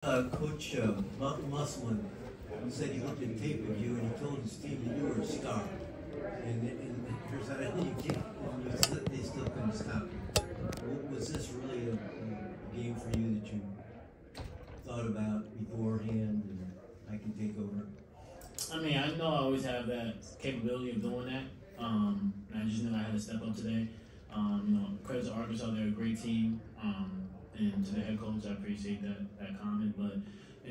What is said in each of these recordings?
Coach Musselman said he looked at tape of you and he told his team that you were a star. And here's how they still couldn't stop you. Was this really a game for you that you thought about beforehand and I can take over? I mean, I know I always have that capability of doing that. And I just knew I had to step up today. Credit to Arkansas, they're a great team. And to the head coach, I appreciate that comment. But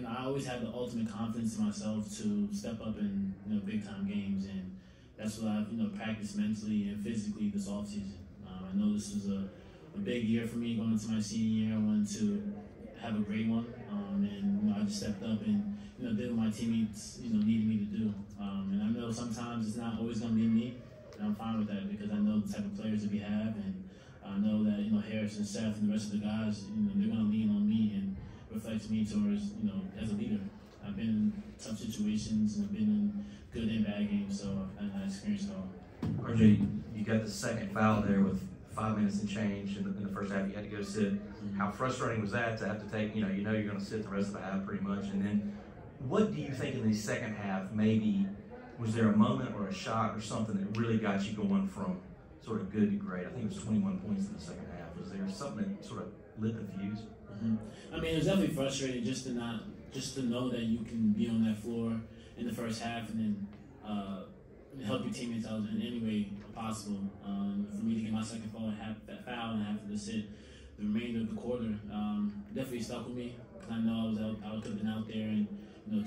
I always had the ultimate confidence in myself to step up in big time games, and that's what I've practiced mentally and physically this offseason. I know this was a big year for me going into my senior year. I wanted to have a great one, and I just stepped up and did what my teammates needed me to do. And I know sometimes it's not always going to be me, and I'm fine with that because I know the type of players that we have, and I know that Harris and Seth and the rest of the guys, they're going to lean on me and reflect me towards as a leader. I've been in tough situations and I've been in good and bad games, so I experienced it all. RJ, you got the second foul there with 5 minutes and change in the first half. You had to go sit. How frustrating was that to have to take? You're going to sit the rest of the half pretty much. And then, what do you think in the second half? Maybe was there a moment or a shot or something that really got you going from sort of good to great? I think it was 21 points in the second half. Was there something that sort of lit the fuse? I mean, it was definitely frustrating just to know that you can be on that floor in the first half and then help your teammates out in any way possible. For me to get my second foul and have to sit the remainder of the quarter definitely stuck with me. I know I could have been out there and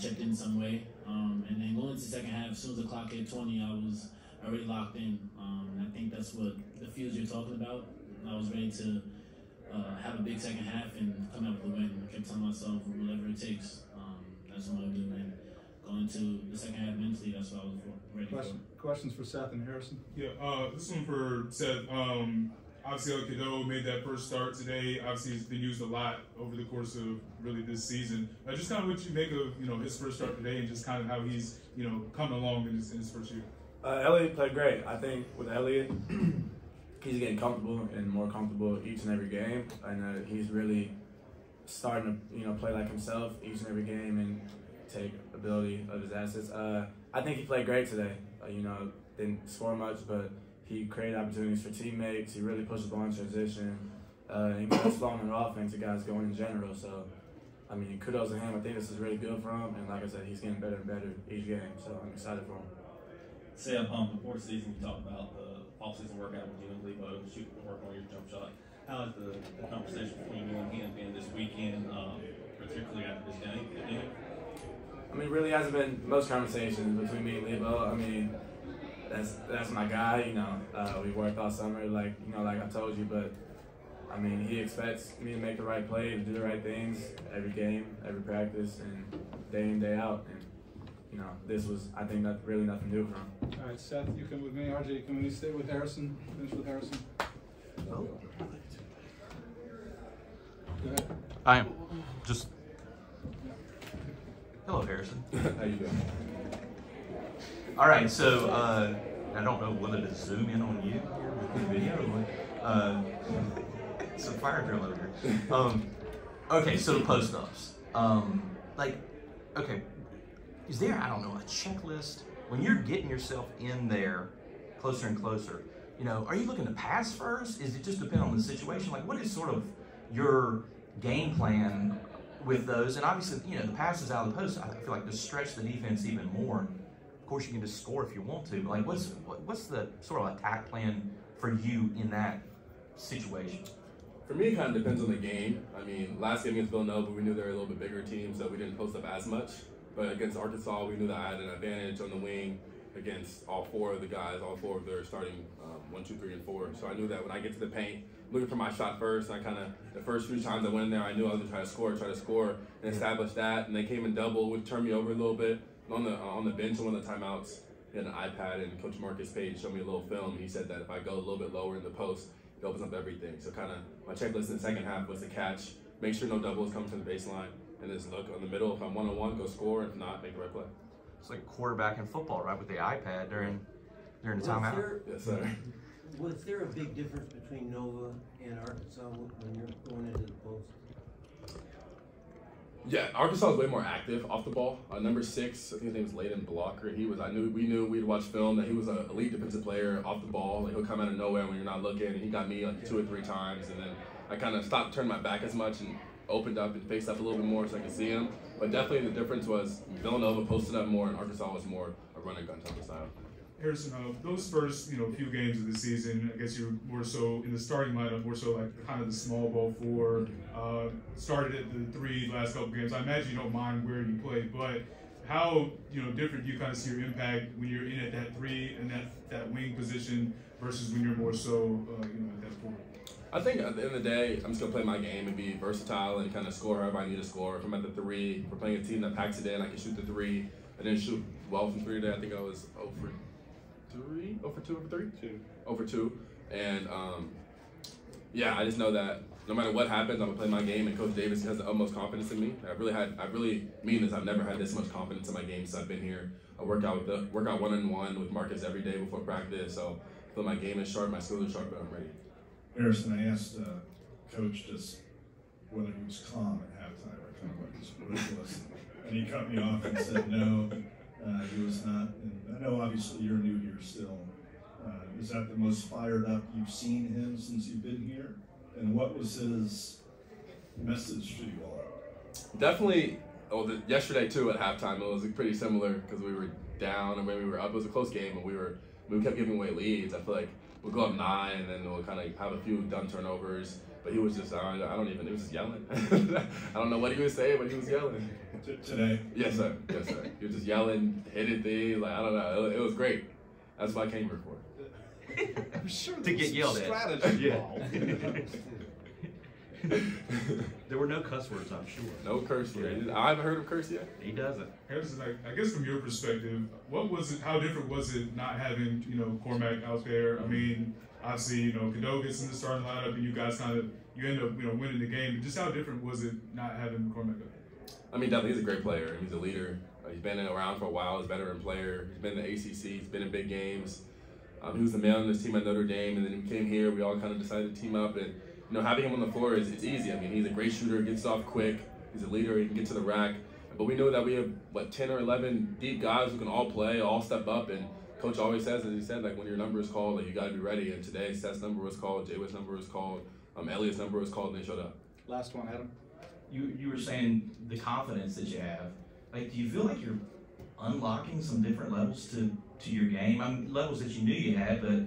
checked in some way. And then going into the second half, as soon as the clock hit 20, I was already locked in. I think that's what the fuse you're talking about. I was ready to have a big second half and come out with a win. I kept telling myself, whatever it takes, that's what I'm doing. And going into the second half mentally, that's what I was ready for. Questions for Seth and Harrison? Yeah, this one for Seth. Obviously, El Cadeau made that first start today. Obviously, he's been used a lot over the course of really this season. Just kind of what you make of his first start today, and just kind of how he's coming along in his first year. Elliott played great. I think with Elliott, he's getting comfortable and more comfortable each and every game, and he's really starting to play like himself each and every game and take ability of his assets. I think he played great today. Didn't score much, but he created opportunities for teammates. He really pushed the ball in transition. He got slowing on offense to guys going in general. So, I mean, kudos to him. I think this is really good for him. And like I said, he's getting better and better each game. So I'm excited for him. Seth, before the season, you talked about the offseason workout with you and Lebo, working on your jump shot. How has the conversation between you and him been this weekend, particularly after this game? I mean, really hasn't been most conversations between me and Lebo. I mean, that's my guy. We worked all summer, like I told you. But I mean, he expects me to make the right play, to do the right things every game, every practice, and day in, day out. And this was, I think, really nothing new for him. All right, Seth, you come with me. RJ, can we stay with Harrison? Finish with Harrison. Oh. Go ahead. I am just. Hello, Harrison. How you doing? All right, so I don't know whether to zoom in on you here with the video or what. It's a fire drill over here. Okay, so the post-ups. Okay, is there, I don't know, a checklist? When you're getting yourself in there closer and closer, are you looking to pass first? Is it just depend on the situation? Like, what is sort of your game plan with those? And obviously, the passes out of the post, I feel like just stretch the defense even more. Of course, you can just score if you want to, but like, what's the sort of attack plan for you in that situation? For me, it kind of depends on the game. I mean, last game against Villanova, we knew they were a little bit bigger team, so we didn't post up as much. But against Arkansas, we knew that I had an advantage on the wing against all four of the guys, all four of their starting 1, 2, 3, and 4. So I knew that when I get to the paint, looking for my shot first, and the first few times I went in there, I knew I was going to try to score, and establish that. And they came in double, would turn me over a little bit. On the bench on one of the timeouts, he had an iPad, and Coach Marcus Page showed me a little film. He said that if I go a little bit lower in the post, it opens up everything. So kind of my checklist in the second half was to catch, make sure no doubles come from the baseline, and just look on the middle. If I'm one-on-one, go score. If not, make the right play. It's like quarterback in football, right, with the iPad during the timeout. Yes, sir. Was there a big difference between Nova and Arkansas when you're going into the post? Yeah, Arkansas was way more active off the ball. Number 6, I think his name was Layden Blocker. We knew we'd watched film that he was an elite defensive player off the ball. Like, he'll come out of nowhere when you're not looking. And he got me like 2 or 3 times, and then I kind of stopped turning my back as much and opened up and faced up a little bit more so I could see him. But definitely the difference was Villanova posted up more, and Arkansas was more a run and gun type of style. Harrison, those first few games of the season, I guess you were more so in the starting lineup, more so like kind of the small ball 4. Started at the 3 last couple games. I imagine you don't mind where you play, but how different do you kind of see your impact when you're in at that 3 and that wing position versus when you're more so at that 4? I think at the end of the day, I'm just gonna play my game and be versatile and kind of score however I need to score. If I'm at the 3, if we're playing a team that packs it in, I can shoot the 3. I didn't shoot well from 3 today. I think I was 0 for 2. And yeah, I just know that no matter what happens, I'm gonna play my game. And Coach Davis has the utmost confidence in me. I really mean this. I've never had this much confidence in my game since I've been here. I work out one-on-one with Marcus every day before practice. So I feel my game is sharp, my skills are sharp, and I'm ready. Harrison, I asked Coach just whether he was calm at halftime. I kind of like this relentless, and he cut me off and said no, he was not. And I know obviously you're new here still. Is that the most fired up you've seen him since you've been here? And what was his message to you all? Definitely. Yesterday too at halftime it was pretty similar because we were down and when we were up. It was a close game, and we kept giving away leads. I feel like we'll go up 9 and then we'll kind of have a few dumb turnovers. But he was just, he was just yelling. I don't know what he was saying, but he was yelling. Today? Yes, sir. Yes, sir. He was just yelling, hitting things. Like, I don't know. It was great. That's what I came here for. I'm sure to get yelled at. Strategy. There were no cuss words, I'm sure. No curse yet. I haven't heard him curse yet. He doesn't. Harrison, I guess from your perspective, what was it? How different was it not having Cormac out there? I mean, obviously Cadeau gets in the starting lineup, and you guys you end up winning the game. Just how different was it not having Cormac out there? I mean, definitely he's a great player. He's a leader. He's been around for a while. He's a veteran player. He's been in the ACC. He's been in big games. He was the man on this team at Notre Dame, and then he came here. We all kind of decided to team up, and having him on the floor it's easy. I mean, he's a great shooter, gets off quick. He's a leader. He can get to the rack. But we know that we have 10 or 11 deep guys who can all play, all step up. And Coach always says, as he said, like when your number is called, like you got to be ready. And today, Seth's number was called, Jaywood's number was called, Elliott's number was called, and they showed up. Last one, Adam. You were saying the confidence that you have. Like, do you feel like you're unlocking some different levels to your game? I mean, levels that you knew you had, but I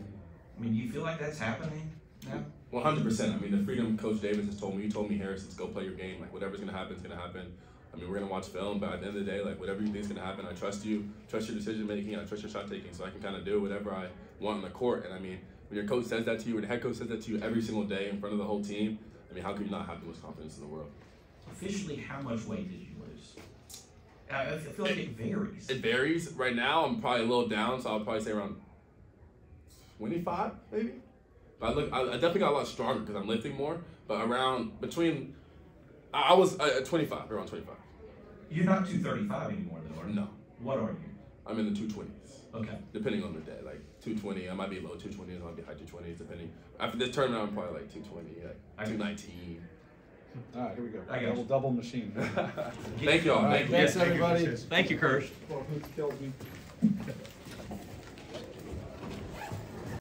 mean, do you feel like that's happening now? 100%. I mean, the freedom Coach Davis has told me. He told me, Harris, let's go play your game. Like, whatever's going to happen is going to happen. I mean, we're going to watch film, but at the end of the day, like, whatever you think is going to happen, I trust you, trust your decision-making, I trust your shot-taking, so I can kind of do whatever I want on the court. And, I mean, when your coach says that to you, when the head coach says that to you every single day in front of the whole team, I mean, how could you not have the most confidence in the world? Officially, how much weight did you lose? I feel like it varies. It varies. Right now, I'm probably a little down, so I'll probably say around 25, maybe. But I definitely got a lot stronger because I'm lifting more. But I was at 25, around 25. You're not 235 anymore, though, are you? No. What are you? I'm in the 220s. Okay. Depending on the day, like 220. I might be low 220s, I might be high 220s, depending. After this tournament, I'm probably like 220, like 219. All right, here we go. I got you. Double machine. Thank y'all. All right, thanks, everybody. Thank you, Kirsch. Well, who killed me?